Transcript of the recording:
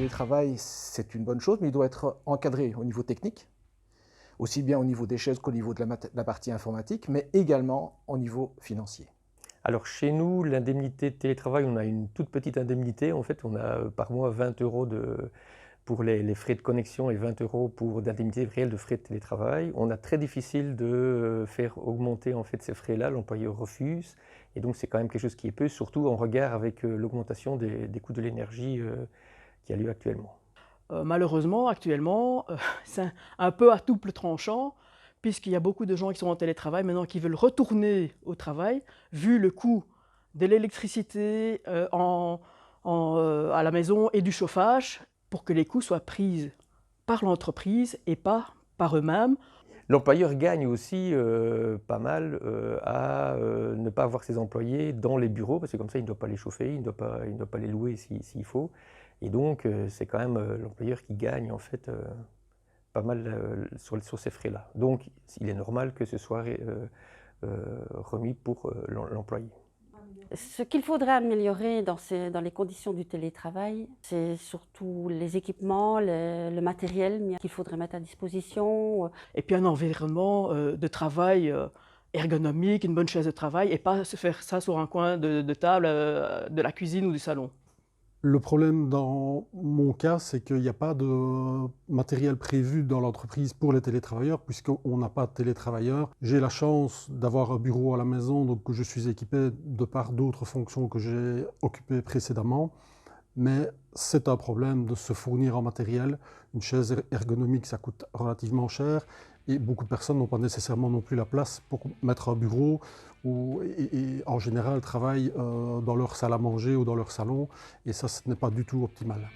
télétravail, c'est une bonne chose, mais il doit être encadré au niveau technique, aussi bien au niveau des chaises qu'au niveau de la partie informatique, mais également au niveau financier. Alors chez nous, l'indemnité de télétravail, on a une toute petite indemnité. En fait, on a par mois 20 € pour les frais de connexion et 20 € d'indemnité réelle de frais de télétravail. On a très difficile de faire augmenter en fait ces frais-là. L'employeur refuse. Et donc c'est quand même quelque chose qui est peu, surtout en regard avec l'augmentation des coûts de l'énergie qui a lieu actuellement. Malheureusement, actuellement, c'est un peu à double tranchant, puisqu'il y a beaucoup de gens qui sont en télétravail maintenant qui veulent retourner au travail, vu le coût de l'électricité à la maison et du chauffage, pour que les coûts soient pris par l'entreprise et pas par eux-mêmes. L'employeur gagne aussi pas mal à ne pas avoir ses employés dans les bureaux, parce que comme ça, il ne doit pas les chauffer, il ne doit pas les louer s'il faut. Et donc, c'est quand même l'employeur qui gagne en fait pas mal sur ces frais-là. Donc, il est normal que ce soit remis pour l'employé. Ce qu'il faudrait améliorer dans les conditions du télétravail, c'est surtout les équipements, le matériel qu'il faudrait mettre à disposition. Et puis un environnement de travail ergonomique, une bonne chaise de travail, et pas se faire ça sur un coin de table de la cuisine ou du salon. Le problème dans mon cas, c'est qu'il n'y a pas de matériel prévu dans l'entreprise pour les télétravailleurs, puisqu'on n'a pas de télétravailleurs. J'ai la chance d'avoir un bureau à la maison, donc je suis équipé de par d'autres fonctions que j'ai occupées précédemment. Mais c'est un problème de se fournir en matériel. Une chaise ergonomique, ça coûte relativement cher. Et beaucoup de personnes n'ont pas nécessairement non plus la place pour mettre un bureau et en général travaillent dans leur salle à manger ou dans leur salon. Et ça, ce n'est pas du tout optimal.